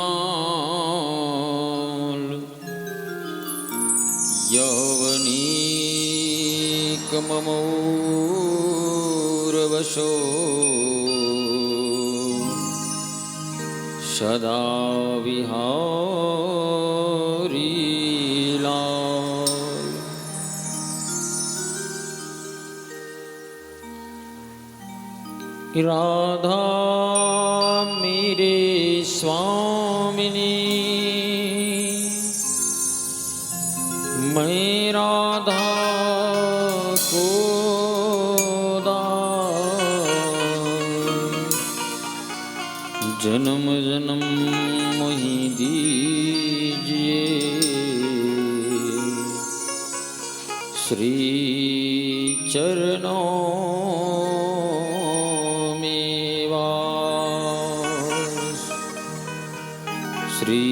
पूरयजन्तिमाल यवनीकममौरवशो सदा विहारी लाल। राधा मेरे स्वामिनी, मैं राधा को जन्म जन्म मोहि दीजिए श्री चरणों में वास, श्री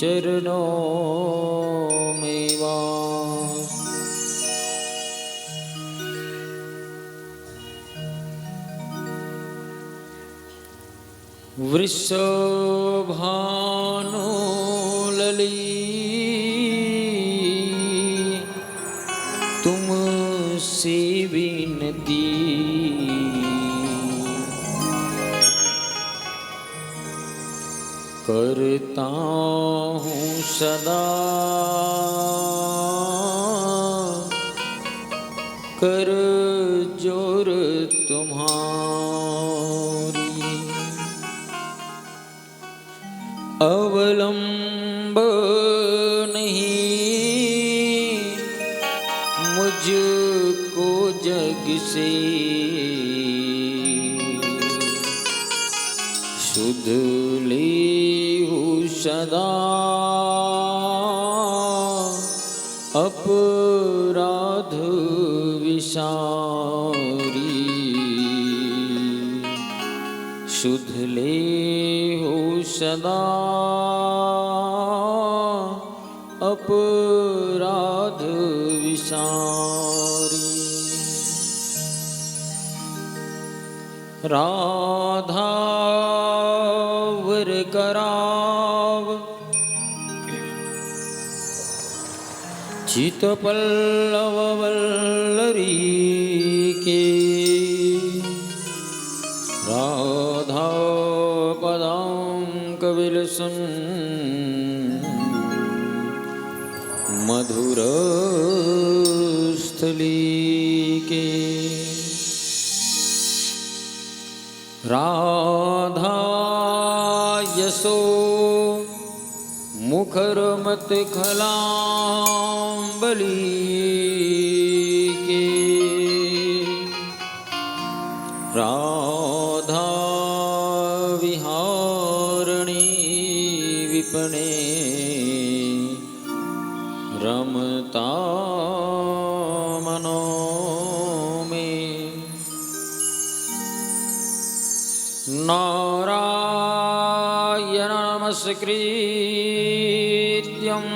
चरणों में वास। वृषभानुलली तुमसे विनती, करता हूँ सदा कर जोर तुम्हारी। अवलंब नहीं मुझको जग से, शुद्ध ले हूँ सदा अपराध विसारी। शुद्ध ले हो सदा अपराध विसारी। राधा वर कराव चित पल्लव वल्लरी के, राधा पदांक विलसन मधुर स्थली के। राधा यशो मुखर मत खलांबली के, राधा विहारणी विपणे रमता मनो में। नारायण नमस्कृत्यं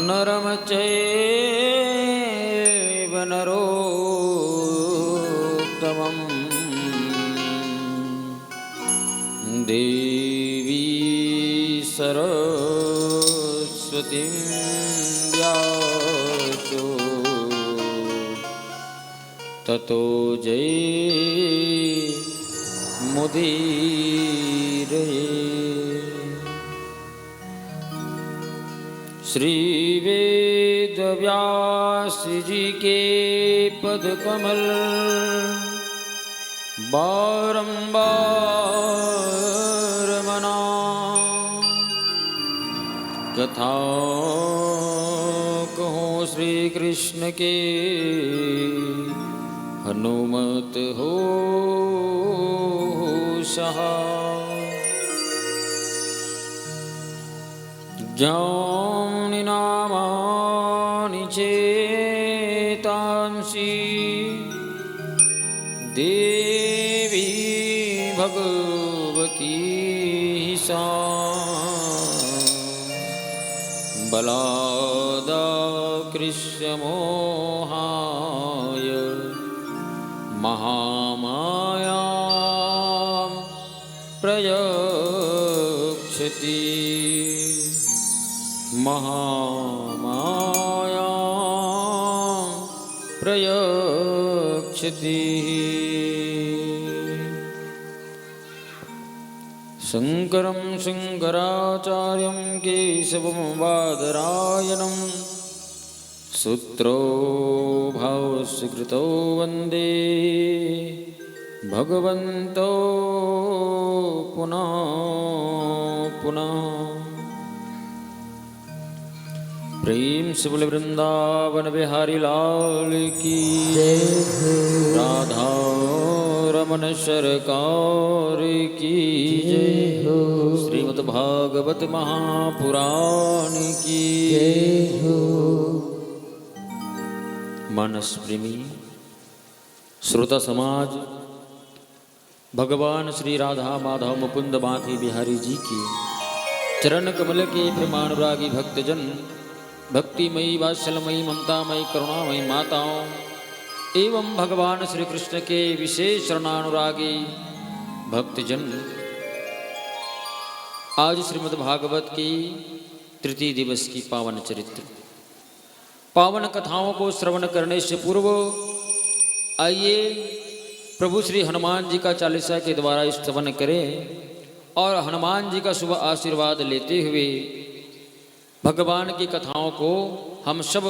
नरं चैव नरोत्तमं, देवी सरस्वतीं व्यासो ततो जयमुदीरये। श्री वेद व्यास जी के पद कमल बारंबार मना, कथा कहूँ श्री कृष्ण के हनुमत हो सहाय। ज्ञानी नामानि चेतांसि देवी भगवती सा, बलादाकृष्यमोहाय महामाया प्रयच्छति महामाया प्रयच्छति शंकरं शंकराचार्यं केशवं बादरायणं सूत्रो भावस्य कृतो वन्दे भगवन्तो पुनः पुनः। प्रेम से बोले वृंदावन बिहारी लाल की जय, राधा रमन सरकार की जय हो, श्रीमद् भागवत महापुराण की जय हो। मानस प्रेमी श्रोता समाज, भगवान श्री राधा माधव मुकुंद बांकी बिहारी जी की चरण कमल के प्रेमानुरागी भक्तजन, भक्तिमयी वात्सल्यमयी ममतामयी करुणामयी माताओं एवं भगवान श्री कृष्ण के विशेष शरणानुरागी भक्तजन, आज श्रीमद् भागवत की तृतीय दिवस की पावन चरित्र पावन कथाओं को श्रवण करने से पूर्व आइए प्रभु श्री हनुमान जी का चालीसा के द्वारा स्तवन करें और हनुमान जी का शुभ आशीर्वाद लेते हुए भगवान की कथाओं को हम सब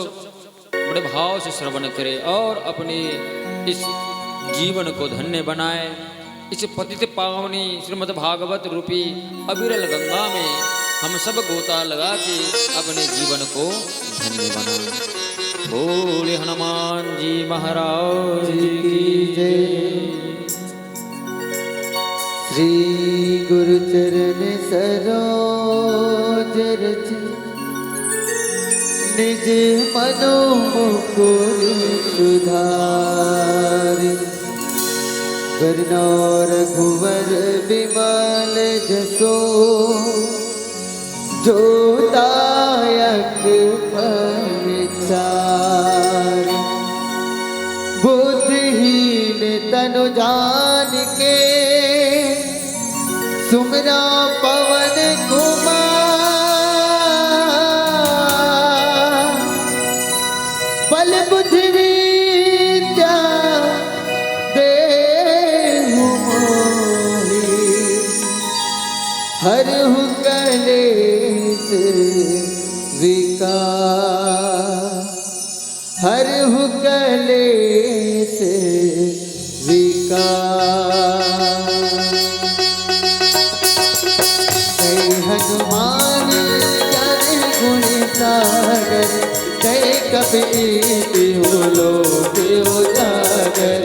बड़े भाव से श्रवण करें और अपने इस जीवन को धन्य बनाए। इस पतित पावनी श्रीमद् भागवत रूपी अविरल गंगा में हम सब गोता लगा के अपने जीवन को धन्य बनाएं। बोले हनुमान जी महाराज की जय। श्री गुरु चरण सरोज रज निज मनो मुकुर सुधारि, वरना रघुवर विमल जसो, जो दायक परिचारि। बुद्धिहीन तनु जानिके, सुमरा पवन कुमार। बल बुद्धि विद्या देहु मोहि, हरहु कलेश विकार। हरहु कलेश विकार। जय हनुमान ज्ञान गुण सागर, जय कपीति लोक उजागर।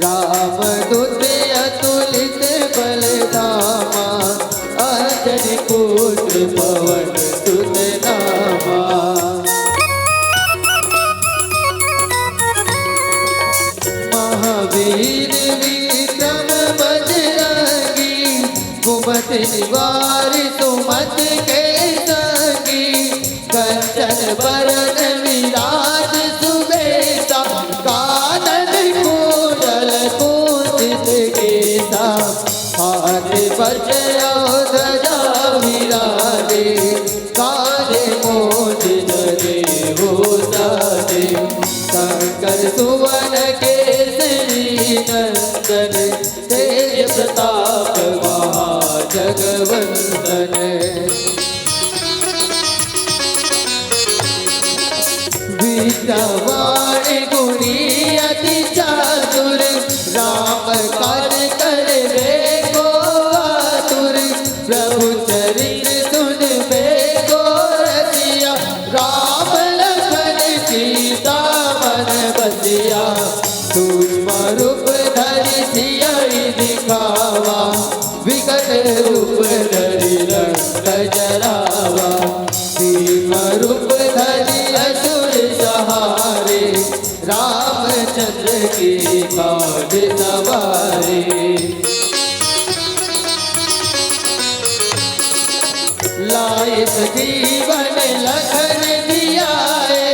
राम दूत अतुलित बल धामा, अंजनी पुत्र पवन सुत नामा। महावीर विक्रम बजरंगी, कुमति निवार सुमत के संगी। कंचन बरन विराज सुबेसा, कानन कुंडल कुंचित केसा। हाथ वज्र ध्वजा विराजे, कांधे मूंज जनेऊ साजे। शंकर सुवन केसरी नंदन, तेज प्रताप महाजगवंदन। विद्यावान गुणी अति चातुर, राम काज करबे को आतुर। प्रभु चरित्र सुनबे को रसिया, राम लखन सीता मन बसिया। सूक्ष्म रूप धरि सियहि दिखावा, विकट रूप धरि लंक जरावा। भीम रूप धरि असुर सहारे, रामचंद्र की काज सवारे। लाए सजीवन लखन जियाए,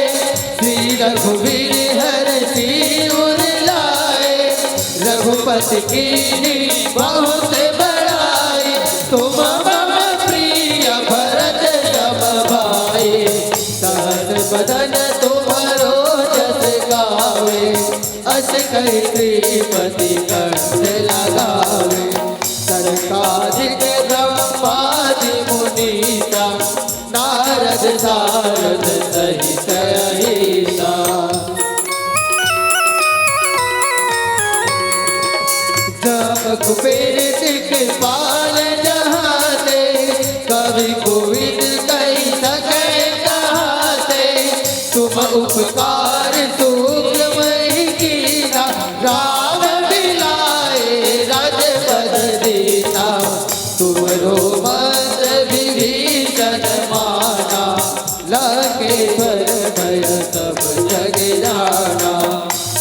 श्री रघुवीर हर सिर लाए, रघुपति कीन्ही बहुत बड़ाई, तुम मम प्रिय भरत सम भाई, सहस बदन तुम्हारो जस गावे, अस कहि श्रीपति कंठ लगावे, सरकारिक ब्रह्मादि मुनीसा, नारद सारद सहित अहिसा। जब कुबेर दिखपाल जहाँ ते, कवि कोविद कहि सकै कहाँ ते, तुम उपकार सूक्ष्म कीना, राम बिलाए राजपद दीना, तुमरो मंत्र विभीषण माना, लंकेश्वर भय सब जग जाना,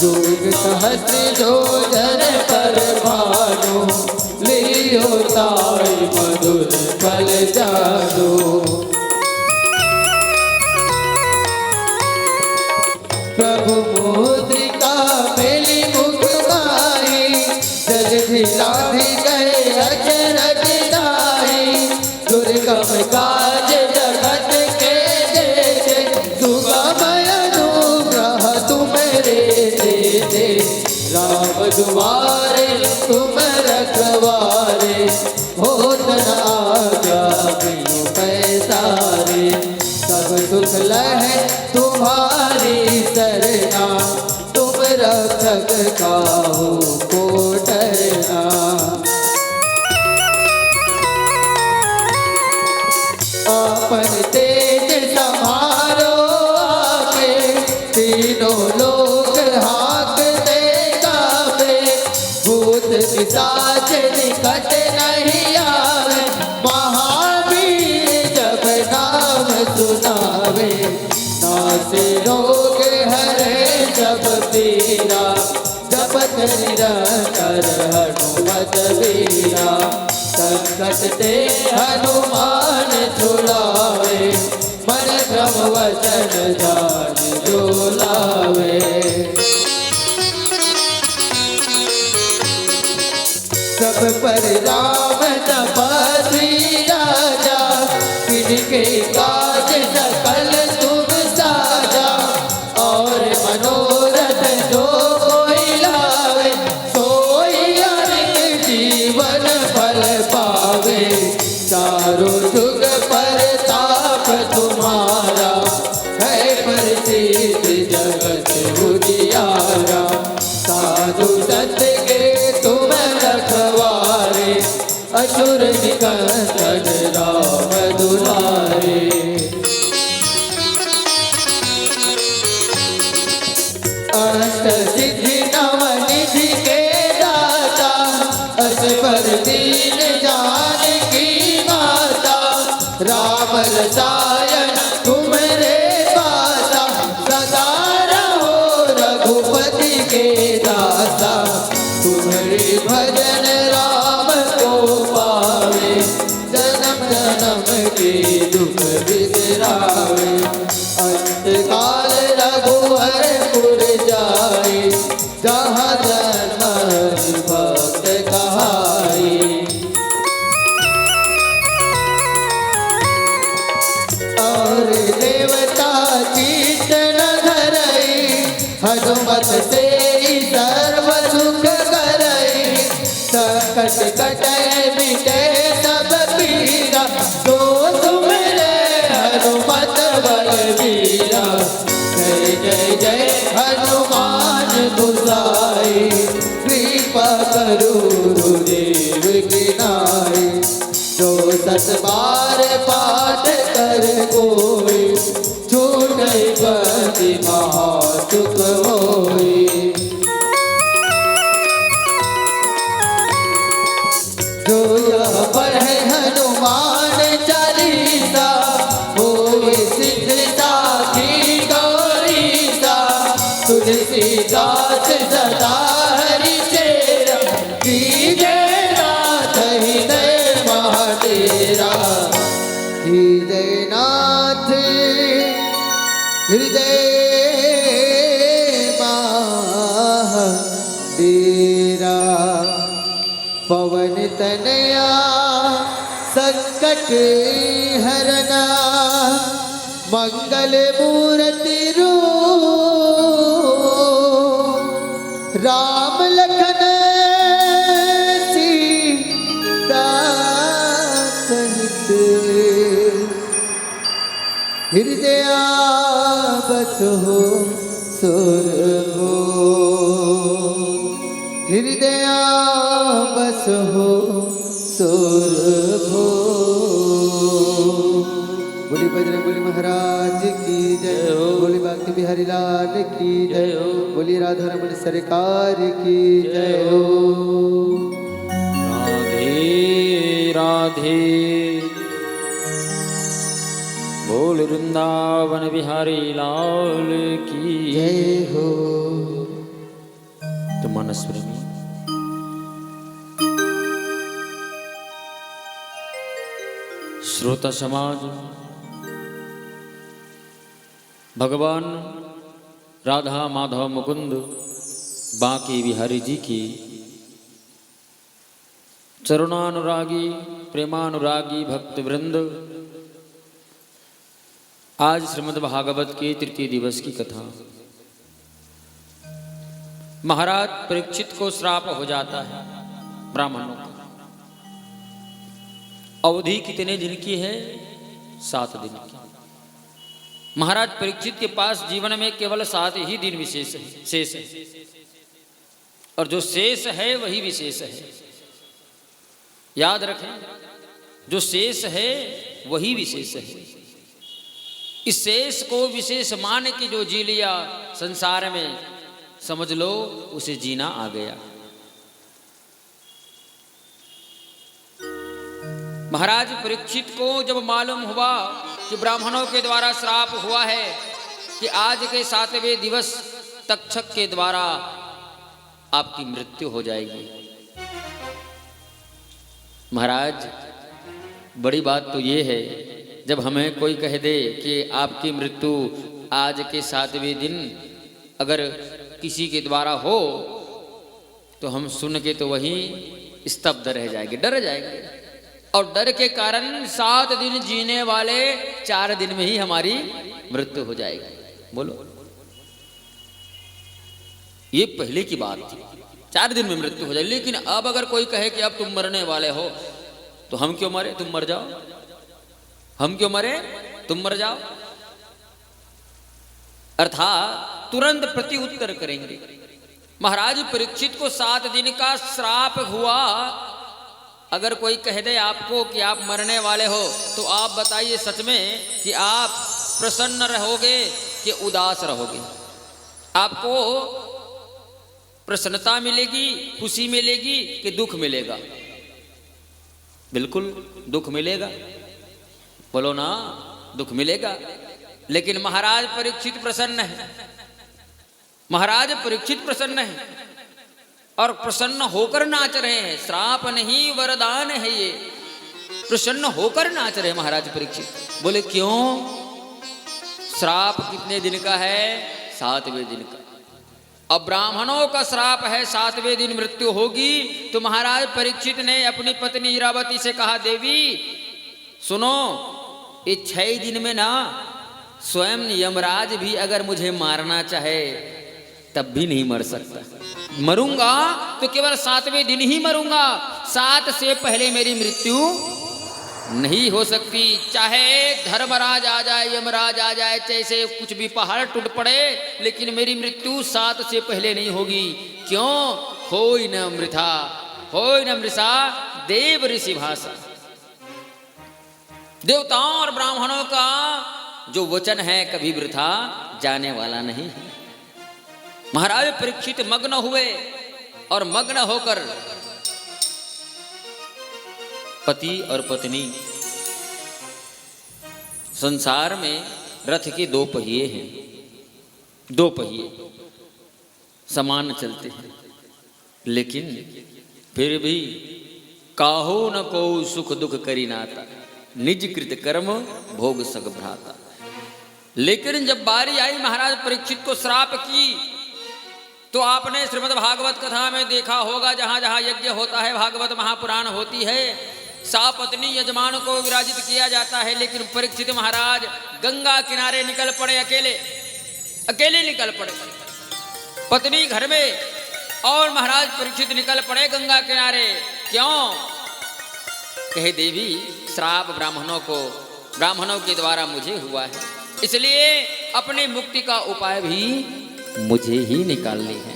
जोग सहस्र योजन पर भानु, लियो ताई मधुर फल जानो। प्रभु मुद्रिका मेली मुख माही, जल लाभी गए अचरज दाही, दुर्गम काज जगत के देते, सुगम अनुग्रह तुम्हारे देते, राम दुआरे तुम रखवारे, होत न आज्ञा बिनु पैसारे, सब सुख लहै तुम्हारी सरना, तुम रक्षक काहू को डरना। अपन तेज सम्हारो आके, तीनों लोग हाँकते गावे, भूत पिशाच निकट नहीं आवे, महावीर जब नाम सुनावे, नासे रोग हरे सब पीरा, जपत निरंतर हनुमत वीरा, संकट ते हनुमान छुड़ावे, मन क्रम वचन ध्यान जो लावे। सब पर राम तपस्वी राजा, किनके काज सकल तुम साजा, और मनोरथ जो कोई लावे, सोई अमित जीवन फल पावे, चारों जुग परताप तुम्हारा, है प्रसिद्ध जगत उजियारा, साधु संत के तुम रखवारे, असुर निकंदन राम दुलारे। अष्ट सिद्धि नव निधि के दाता, असबर दीन जानकी माता, राम रसायन तुम्हारे पासा, सदा रहो रघुपति के दासा, तुम्हारी भजन राम को पावे, जन्म जन्म के दुख बिसरावे, अंत काल रघुवर पुर जाए, जहाँ जन्म भक्त कहाई। और देवता चित्त न धरई, हनुमत से सर्व सुख करई, संकट कटै मिटै सब पीरा, तो तुम्हारे हनुमत बलबीरा, जय जय जय हनुमान गोसाई, कृपा करो गुरुदेव की नाई, जो 10 बार पाठ कर कोई, छूटै पति महासुख होई। जो यह पढ़े हनुमान चालीसा, होए सिद्ध साखी गौरीसा, तुलसीदास सदा हरि चेरा, कीजे नाथ हृदय महाडेरा। हृदय माह तेरा पवन तनया संकट हरना मंगल मूर्ति रूप राम लखन सीता सहित हृदय बस हो सुर हो हृदय बस हो सुर हो। बोली बजरंगबली महाराज की जय हो। बोली भक्ति बिहारी लाल की जय हो। बोली राधा रमण सरकार की जय हो। राधे राधे बोल वृंदावन बिहारी लाल की जय हो। तो मनस्वी में श्रोता समाज भगवान राधा माधव मुकुंद बांके बिहारी जी की चरुणानुरागी प्रेमानुरागी भक्त वृंद आज श्रीमद् भागवत के तृतीय दिवस की कथा। महाराज परीक्षित को श्राप हो जाता है ब्राह्मणों का। अवधि कितने दिन की है? 7 दिन की। महाराज परीक्षित के पास जीवन में केवल 7 ही दिन शेष है और जो शेष है वही विशेष है। याद रखें, जो शेष है वही विशेष है। इस शेष को विशेष मान के जो जी लिया संसार में, समझ लो उसे जीना आ गया। महाराज परीक्षित को जब मालूम हुआ कि ब्राह्मणों के द्वारा श्राप हुआ है कि आज के 7वें दिवस तक्षक के द्वारा आपकी मृत्यु हो जाएगी। महाराज बड़ी बात तो ये है, जब हमें कोई कह दे कि आपकी मृत्यु आज के 7वें दिन अगर किसी के द्वारा हो तो हम सुन के तो वहीं स्तब्ध रह जाएंगे, डर जाएंगे। और डर के कारण 7 दिन जीने वाले 4 दिन में ही हमारी मृत्यु हो जाएगी। बोलो, ये पहले की बात थी, 4 दिन में मृत्यु हो जाए। लेकिन अब अगर कोई कहे कि अब तुम मरने वाले हो तो हम क्यों मरे, तुम मर जाओ। हम क्यों मरे, तुम मर जाओ। अर्थात तुरंत प्रति उत्तर करेंगे। महाराज परीक्षित को 7 दिन का श्राप हुआ। अगर कोई कह दे आपको कि आप मरने वाले हो तो आप बताइए सच में कि आप प्रसन्न रहोगे कि उदास रहोगे? आपको प्रसन्नता मिलेगी, खुशी मिलेगी कि दुख मिलेगा? बिल्कुल दुख मिलेगा। बोलो ना, दुख मिलेगा। लेकिन महाराज परीक्षित प्रसन्न है। महाराज परीक्षित प्रसन्न है और प्रसन्न होकर नाच रहे हैं। श्राप नहीं वरदान है ये, प्रसन्न होकर नाच रहे महाराज परीक्षित। बोले क्यों? श्राप कितने दिन का है? 7वें दिन का। अब ब्राह्मणों का श्राप है 7वें दिन मृत्यु होगी। तो महाराज परीक्षित ने अपनी पत्नी इरावती से कहा, देवी सुनो, ये 6 दिन में ना स्वयं यमराज भी अगर मुझे मारना चाहे तब भी नहीं मर सकता। मरूंगा तो केवल 7वें दिन ही मरूंगा, 7 से पहले मेरी मृत्यु नहीं हो सकती। चाहे धर्मराज आ जाए, यमराज आ जाए, जैसे कुछ भी पहाड़ टूट पड़े, लेकिन मेरी मृत्यु 7 से पहले नहीं होगी। क्यों? होई न मृथा, होई न मृषा देव ऋषि भाषा। देवताओं और ब्राह्मणों का जो वचन है कभी वृथा जाने वाला नहीं है। महाराज परीक्षित मग्न हुए और मग्न होकर पति और पत्नी, संसार में रथ के 2 पहिए हैं, 2 पहिए समान चलते हैं, लेकिन फिर भी काहो न को सुख दुख करी नाता, निज कृत कर्म भोग सग भ्राता। लेकिन जब बारी आई महाराज परीक्षित को श्राप की, तो आपने श्रीमद् भागवत कथा में देखा होगा, जहां जहां यज्ञ होता है, भागवत महापुराण होती है, सापत्नी यजमान को विराजित किया जाता है। लेकिन परीक्षित महाराज गंगा किनारे निकल पड़े, अकेले निकल पड़े, पत्नी घर में, और महाराज परीक्षित निकल पड़े गंगा किनारे। क्यों? कहे देवी, श्राप ब्राह्मणों के द्वारा मुझे हुआ है, इसलिए अपनी मुक्ति का उपाय भी मुझे ही निकालनी है,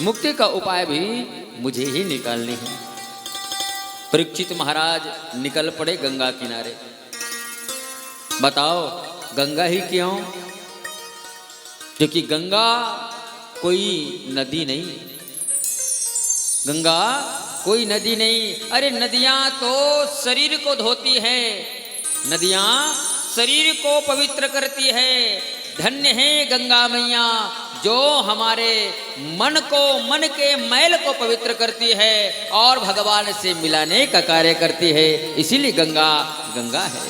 मुक्ति का उपाय भी मुझे ही निकालनी है। परीक्षित महाराज निकल पड़े गंगा किनारे। बताओ गंगा ही क्यों? क्योंकि गंगा कोई नदी नहीं, गंगा कोई नदी नहीं। अरे नदियां तो शरीर को धोती है, नदियां शरीर को पवित्र करती है। धन्य है गंगा मैया जो हमारे मन के मैल को पवित्र करती है और भगवान से मिलाने का कार्य करती है। इसीलिए गंगा है।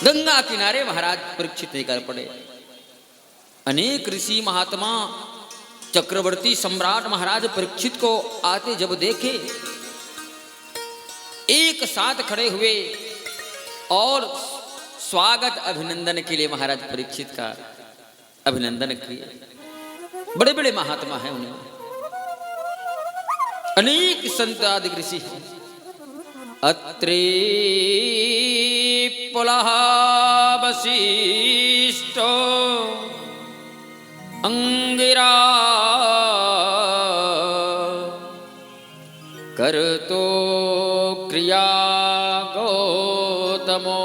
गंगा किनारे महाराज परीक्षित निकल पड़े। अनेक ऋषि महात्मा चक्रवर्ती सम्राट महाराज परीक्षित को आते जब देखे, एक साथ खड़े हुए और स्वागत अभिनंदन के लिए महाराज परीक्षित का अभिनंदन किए। बड़े बड़े महात्मा हैं, उन्हें अनेक संत आदि ऋषि हैं। अत्रि पुलह वशिष्ठो अंगिरा करतो क्रिया गौतमो।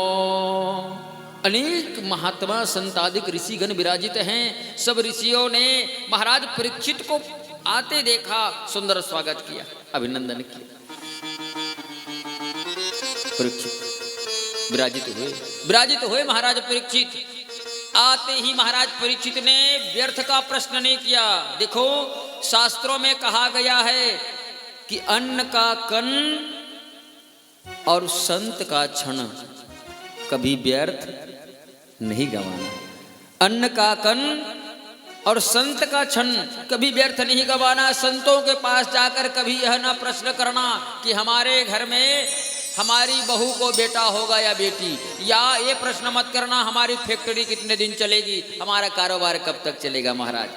अनेक महात्मा संतादिक ऋषिगण विराजित हैं। सब ऋषियों ने महाराज परीक्षित को आते देखा, सुंदर स्वागत किया, अभिनंदन किया। परीक्षित विराजित हुए महाराज परीक्षित। आते ही महाराज परीक्षित ने व्यर्थ का प्रश्न नहीं किया। देखो शास्त्रों में कहा गया है कि अन्न का कण और संत का क्षण कभी व्यर्थ नहीं गंवाना। अन्न का कण और संत का क्षण कभी व्यर्थ नहीं गंवाना। संतों के पास जाकर कभी यह ना प्रश्न करना कि हमारे घर में हमारी बहू को बेटा होगा या बेटी, या ये प्रश्न मत करना हमारी फैक्ट्री कितने दिन चलेगी, हमारा कारोबार कब तक चलेगा। महाराज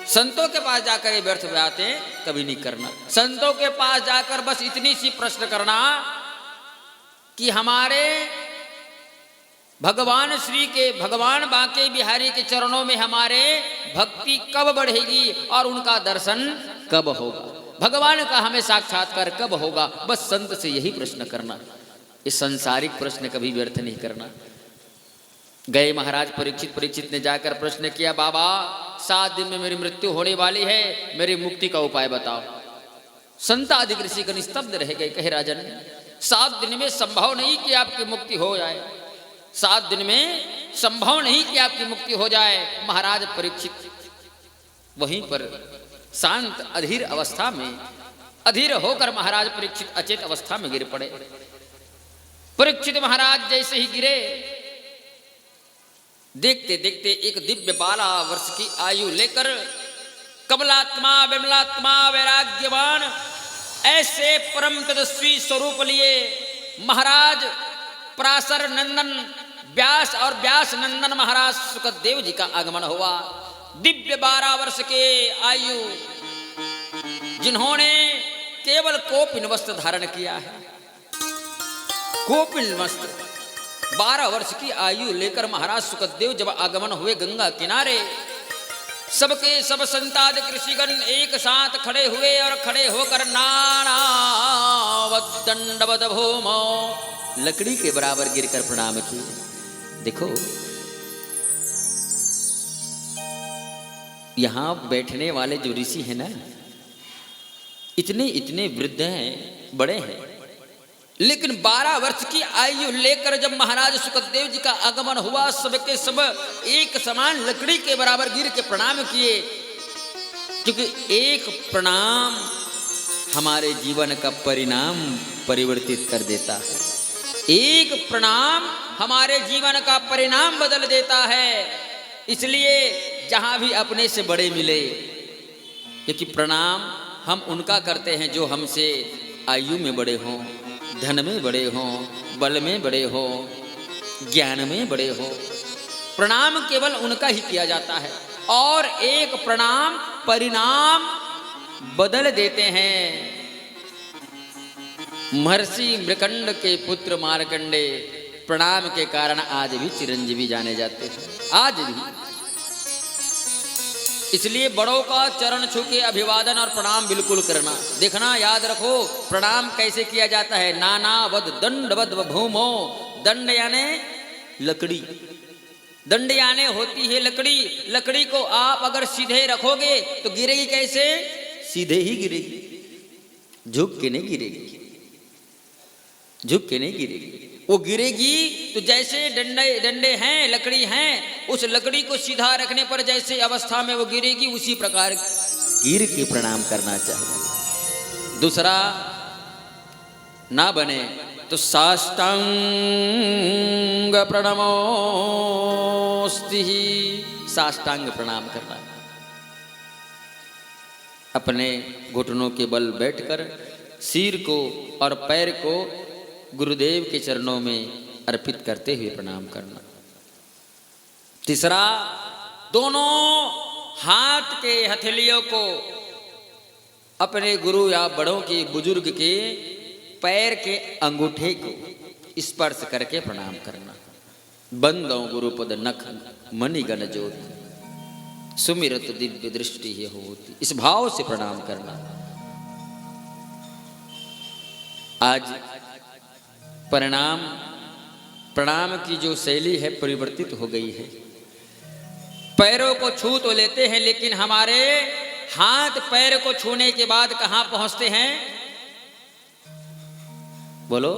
संतों के पास जाकर ये व्यर्थ बातें कभी नहीं करना। संतों के पास जाकर बस इतनी सी प्रश्न करना कि हमारे भगवान बांके बिहारी के चरणों में हमारे भक्ति कब बढ़ेगी और उनका दर्शन कब होगा, भगवान का हमें साक्षात्कार कब होगा। बस संत से यही प्रश्न करना। इस सांसारिक प्रश्न कभी व्यर्थ नहीं करना। गए महाराज परीक्षित ने जाकर प्रश्न किया, बाबा 7 दिन में मेरी मृत्यु होने वाली है, मेरी मुक्ति का उपाय बताओ। संत आदि ऋषिगण स्तब्ध रह गए। कहे राजन 7 दिन में संभव नहीं कि आपकी मुक्ति हो जाए, 7 दिन में संभव नहीं कि आपकी मुक्ति हो जाए। महाराज परीक्षित वहीं पर शांत अधीर अवस्था में अधीर होकर महाराज परीक्षित अचेत अवस्था में गिर पड़े। परीक्षित महाराज जैसे ही गिरे, देखते देखते एक दिव्य 12 वर्ष की आयु लेकर कमलात्मा विमलात्मा वैराग्यवान ऐसे परम तेजस्वी स्वरूप लिए महाराज पराशर नंदन व्यास और व्यास नंदन महाराज सुखदेव जी का आगमन हुआ। दिव्य 12 वर्ष के आयु, जिन्होंने केवल कोपिन वस्त्र धारण किया है। कोपिन वस्त्र 12 वर्ष की आयु लेकर महाराज सुखदेव जब आगमन हुए गंगा किनारे, सबके सब संतादिक ऋषिगण एक साथ खड़े हुए और खड़े होकर नानावत दंडवत भूमो लकड़ी के बराबर गिरकर प्रणाम किए। देखो यहां बैठने वाले जो ऋषि हैं ना, इतने वृद्ध हैं, बड़े हैं, लेकिन 12 वर्ष की आयु लेकर जब महाराज सुखदेव जी का आगमन हुआ, सबके सब एक समान लकड़ी के बराबर गिर के प्रणाम किए। क्योंकि एक प्रणाम हमारे जीवन का परिणाम परिवर्तित कर देता है। एक प्रणाम हमारे जीवन का परिणाम बदल देता है। इसलिए जहां भी अपने से बड़े मिले, क्योंकि प्रणाम हम उनका करते हैं जो हमसे आयु में बड़े हों, धन में बड़े हों, बल में बड़े हों, ज्ञान में बड़े हों। प्रणाम केवल उनका ही किया जाता है और एक प्रणाम परिणाम बदल देते हैं। महर्षि मृकंड के पुत्र मार्कंडे प्रणाम के कारण आज भी चिरंजीवी जाने जाते हैं, आज भी। इसलिए बड़ों का चरण छू के अभिवादन और प्रणाम बिल्कुल करना। देखना, याद रखो प्रणाम कैसे किया जाता है। नानावद दंडवद भूमो, दंड यानी लकड़ी, दंड यानी होती है लकड़ी। लकड़ी को आप अगर सीधे रखोगे तो गिरेगी कैसे? सीधे ही गिरेगी, झुक के नहीं गिरेगी, झुक के नहीं गिरेगी। वो गिरेगी तो जैसे डंडे हैं, लकड़ी हैं, उस लकड़ी को सीधा रखने पर जैसे अवस्था में वो गिरेगी, उसी प्रकार गिर के प्रणाम करना चाहिए। दूसरा, ना बने तो साष्टांग प्रणमोस्ति, साष्टांग प्रणाम करना। अपने घुटनों के बल बैठकर सिर को और पैर को गुरुदेव के चरणों में अर्पित करते हुए प्रणाम करना। तीसरा, दोनों हाथ के हथेलियों को अपने गुरु या बड़ों के, बुजुर्ग के पैर के अंगूठे को स्पर्श करके प्रणाम करना। बंदो गुरुपद नख मणिगण ज्योत, सुमिरत दिव्य दृष्टि ही होती, इस भाव से प्रणाम करना। आज प्रणाम की जो शैली है परिवर्तित हो गई है। पैरों को छू तो लेते हैं, लेकिन हमारे हाथ पैर को छूने के बाद कहां पहुंचते हैं? बोलो,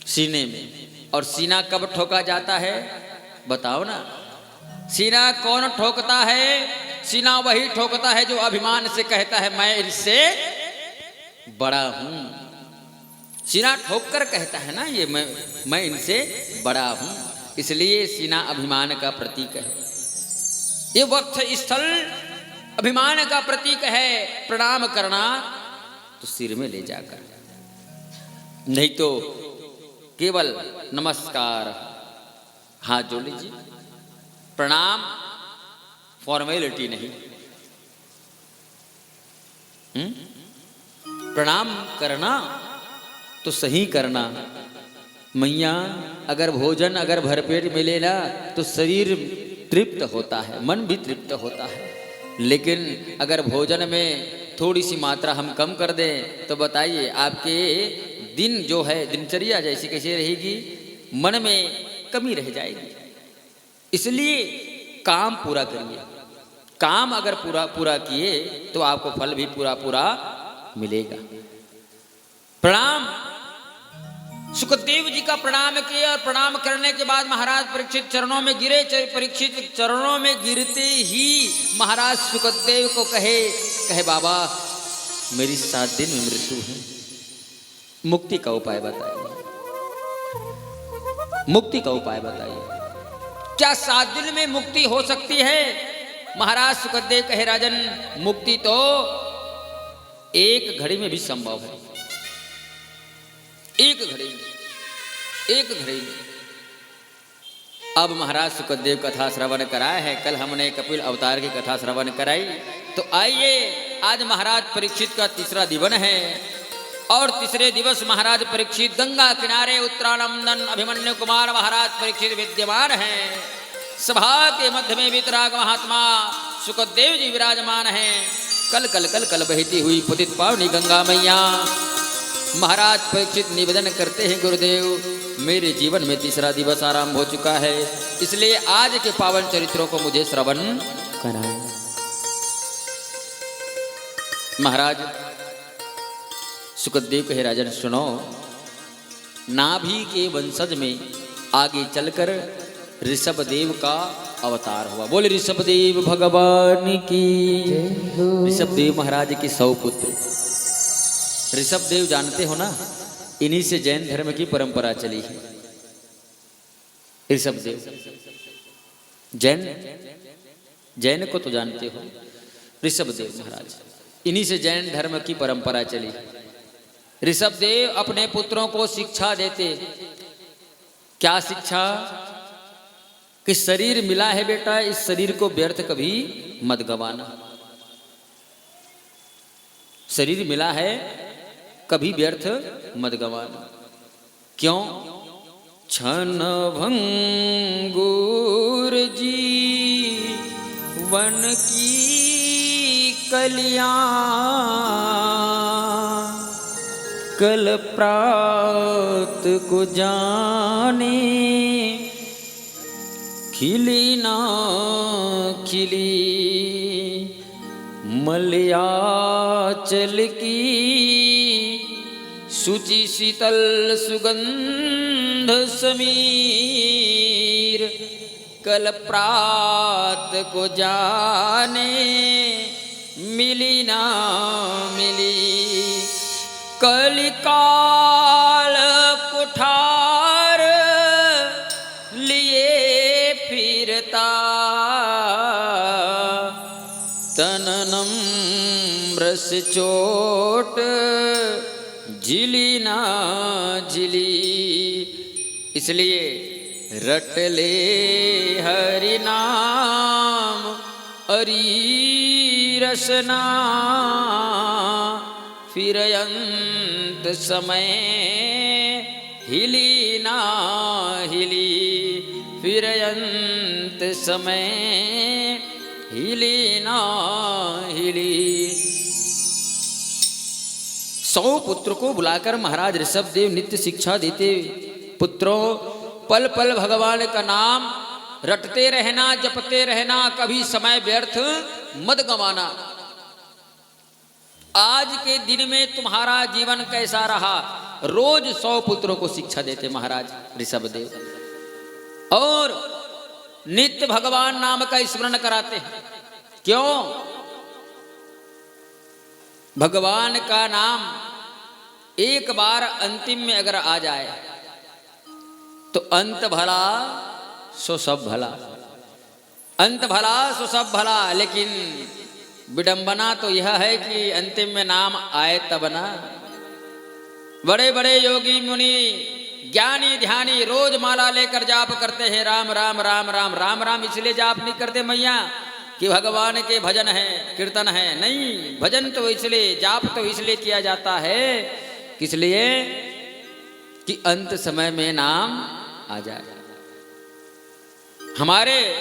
सीने में। और सीना कब ठोका जाता है? बताओ ना। सीना कौन ठोकता है? सीना वही ठोकता है जो अभिमान से कहता है मैं इससे बड़ा हूं। सीना ठोक कर कहता है ना, ये मैं इनसे बड़ा हूं। इसलिए सीना अभिमान का प्रतीक है। ये वक्त स्थल अभिमान का प्रतीक है। प्रणाम करना तो सिर में ले जाकर, नहीं तो केवल नमस्कार, हाथ जोड़ लीजिए। प्रणाम फॉर्मेलिटी नहीं, प्रणाम करना तो सही करना। मैया, अगर भोजन अगर भरपेट मिले ना तो शरीर तृप्त होता है, मन भी तृप्त होता है। लेकिन अगर भोजन में थोड़ी सी मात्रा हम कम कर दें तो बताइए आपके दिन जो है, दिनचर्या जैसी कैसी रहेगी? मन में कमी रह जाएगी। इसलिए काम पूरा करिए। काम अगर पूरा किए तो आपको फल भी पूरा मिलेगा। प्रणाम, सुखदेव जी का प्रणाम किया और प्रणाम करने के बाद महाराज परीक्षित चरणों में गिरे। परीक्षित चरणों में गिरते ही महाराज सुखदेव को कहे बाबा मेरी 7 दिन में मृत्यु है, मुक्ति का उपाय बताइए, मुक्ति का उपाय बताइए। क्या 7 दिन में मुक्ति हो सकती है? महाराज सुखदेव कहे राजन, मुक्ति तो 1 घड़ी में भी संभव है। 1 घड़ी में। अब महाराज सुखदेव कथा श्रवण कराए हैं। कल हमने कपिल अवतार की कथा श्रवण कराई। तो आइए, आज महाराज परीक्षित का 3रा दिवन है और 3रे दिवस महाराज परीक्षित गंगा किनारे उत्तरानंदन अभिमन्यु कुमार महाराज परीक्षित विद्यमान हैं। सभा के मध्य में वितराग महात्मा सुखदेव जी विराजमान हैं। कल कल कल कल बहती हुई पतित पावनी गंगा मैया। महाराज परीक्षित निवेदन करते हैं, गुरुदेव मेरे जीवन में 3रा दिवस आरंभ हो चुका है, इसलिए आज के पावन चरित्रों को मुझे श्रवण कराएं। महाराज सुखदेव कहे राजन सुनो, नाभि के वंशज में आगे चलकर ऋषभदेव का अवतार हुआ। बोले ऋषभदेव भगवान की। ऋषभदेव महाराज के 100 पुत्र। ऋषभदेव जानते हो ना, इन्हीं से जैन धर्म की परंपरा चली है। ऋषभदेव जैन को तो जानते हो, ऋषभदेव महाराज, इन्हीं से जैन धर्म की परंपरा चली। ऋषभदेव अपने पुत्रों को शिक्षा देते। क्या शिक्षा? कि शरीर मिला है बेटा, इस शरीर को व्यर्थ कभी मत गंवाना। शरीर मिला है, कभी व्यर्थ मत गंवाना। क्यों? क्षण भंगुर जीवन की कलियां, कल प्रात को जाने खिली ना खिली, मलयाचल की शुचि शीतल सुगंध समीर, कल प्रात को जाने मिली ना मिली। कलिकाल कुठार लिए फिरता, तननम रस चोट झिली ना झिली। इसलिए रट ले हरि नाम अरी रसना, फिर अंत समय हिली ना हिली, फिर अंत समय हिली ना हिली। 100 पुत्र को बुलाकर महाराज ऋषभदेव नित्य शिक्षा देते। पुत्रों, पल पल भगवान का नाम रटते रहना, जपते रहना, कभी समय व्यर्थ मत गंवाना। आज के दिन में तुम्हारा जीवन कैसा रहा? रोज 100 पुत्रों को शिक्षा देते महाराज ऋषभदेव, और नित्य भगवान नाम का स्मरण कराते हैं। क्यों? भगवान का नाम एक बार अंतिम में अगर आ जाए तो अंत भला सो सब भला, अंत भला सो सब भला। लेकिन विडंबना तो यह है कि अंतिम में नाम आए तब ना। बड़े बड़े योगी मुनि ज्ञानी ध्यानी रोज माला लेकर जाप करते हैं, राम राम राम राम राम राम। इसलिए जाप नहीं करते मैया कि भगवान के भजन है, कीर्तन है। नहीं, भजन तो इसलिए, जाप तो इसलिए किया जाता है, किस लिए? कि अंत समय में नाम आ जाए। हमारे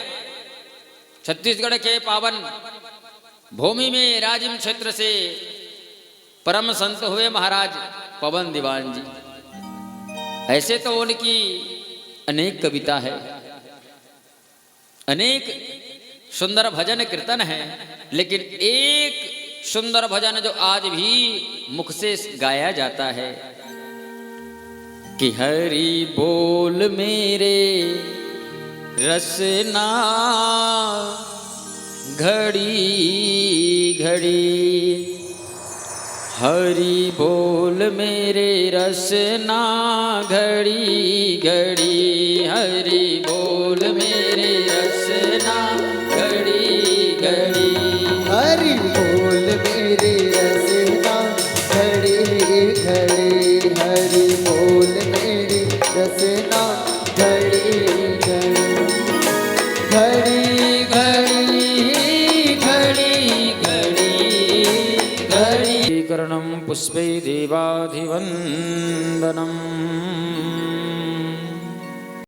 छत्तीसगढ़ के पावन भूमि में राजिम क्षेत्र से परम संत हुए महाराज पवन दीवान जी। ऐसे तो उनकी अनेक कविता है, अनेक सुंदर भजन कीर्तन है, लेकिन एक सुंदर भजन जो आज भी मुख से गाया जाता है कि हरि बोल मेरे रसना घड़ी घड़ी, हरि बोल मेरे रसना घड़ी घड़ी, हरि बोल मेरे रसना घड़ी घड़ी, हरि बोल मेरे रसना घड़ी घड़ी, हरि बोल मेरी रसना घड़ी घड़ी, घड़ी घड़ी घड़ी घड़ी। करणं पुष्पै देवाधिवन्दनम्।